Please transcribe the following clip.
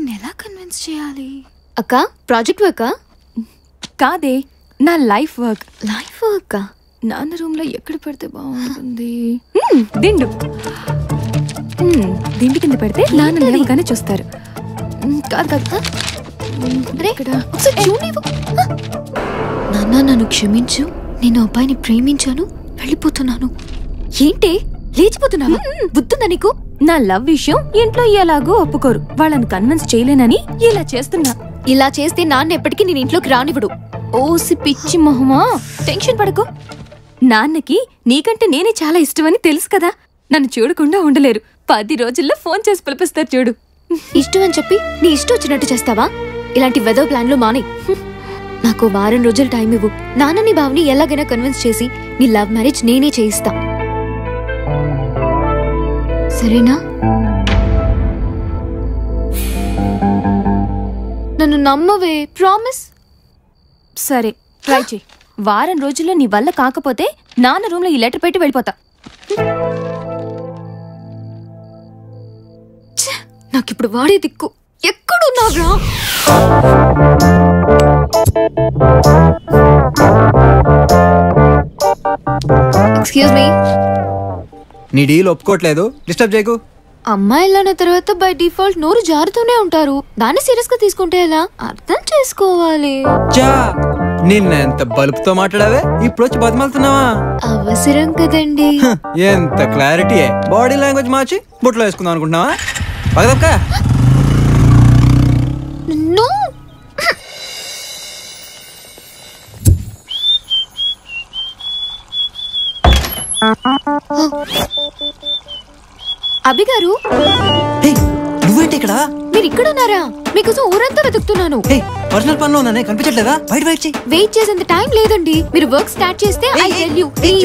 నిన్ను ఎలా కన్విన్స్ చేయాలి? అక్క ప్రాజెక్ట్ వర్కా? కాదే, నా లైఫ్ వర్క్. లైఫ్ వర్కా? నాన్న రూమ్ లో ఎక్కడ పెడితే బాగుంటుంది? దిండు. దిండి కింద పెడితే నాన్న లేవగానే చూస్తారు. కాదు కాదు, నాన్న నన్ను క్షమించు, నేను అబ్బాయిని ప్రేమించాను, వెళ్ళిపోతున్నాను. ఏంటి లేచిపోతున్నావా? బుద్ధుందా నీకు? నా లవ్ విషయం ఇంట్లో ఎలాగో ఒప్పుకోరు, వాళ్ళని కన్విన్స్ చేయలేనని ఇలా చేస్తున్నా. ఇలా చేస్తే నాన్న ఎప్పటికీ నేను ఇంట్లోకి రానివ్వడు. ఓసి పిచ్చి మొహమా, టెన్షన్ పడకు. నాన్నకి నీకంటే నేనే చాలా ఇష్టమని తెలుసు కదా, నన్ను చూడకుండా ఉండలేరు. 10 రోజుల్లో ఫోన్ చేసి పిలిపిస్తారు చూడు. ఇష్టం అని చెప్పి నీ ఇష్టం వచ్చినట్టు చేస్తావా? ఇలాంటి వెదో ప్లాన్లు మానే. నాకు వారం రోజులు టైం ఇవ్వు. నాన్నని బావని ఎలాగైనా కన్విన్స్ చేసి నీ లవ్ మ్యారేజ్ నేనే చేయిస్తా, సరేనా? నన్ను నమ్మవే, ప్రామిస్. సరే ట్రై చెయ్యి. వారం రోజుల్లో నీ వల్ల కాకపోతే నాన్న రూమ్ లో ఈ లెటర్ పెట్టి వెళ్ళిపోతా. నాకిప్పుడు వాడే దిక్కు. ఎక్కడున్నావ్రా? Excuse me. నీ డీల్ ఒప్పుకోవట్లేదు, డిస్టర్బ్ చేయకు. అమ్మాయిలన్న తర్వాత బై డిఫాల్ట్ నోరు జారుతూనే ఉంటారు. దాన్ని సీరియస్ గా తీసుకుంటే ఎలా? అర్థం చేసుకోవాలి. నిన్న ఎంత బలుపుతో మాట్లాడావే, ఇప్పుడు వచ్చి బతిమాలుతున్నావా? అవసరం కదండి. ఎంత క్లారిటీ. బాడీ లాంగ్వేజ్ మార్చి బుట్లో వేసుకుందాం అనుకుంటున్నావా? పగదక్క. నో. అభి గారు, నువ్వేంటి ఇక్కడ? మీరు ఇక్కడ ఉన్నారా? మీకోసం ఊరంతా వెతుకుతున్నాను. పర్సనల్ పనిలో ఉన్నానే, కనిపించట్లేదా? వెయిట్ చేసేంత టైం లేదండి. మీరు వర్క్ స్టార్ట్ చేస్తే ఐ టెల్ యు. ప్లీజ్.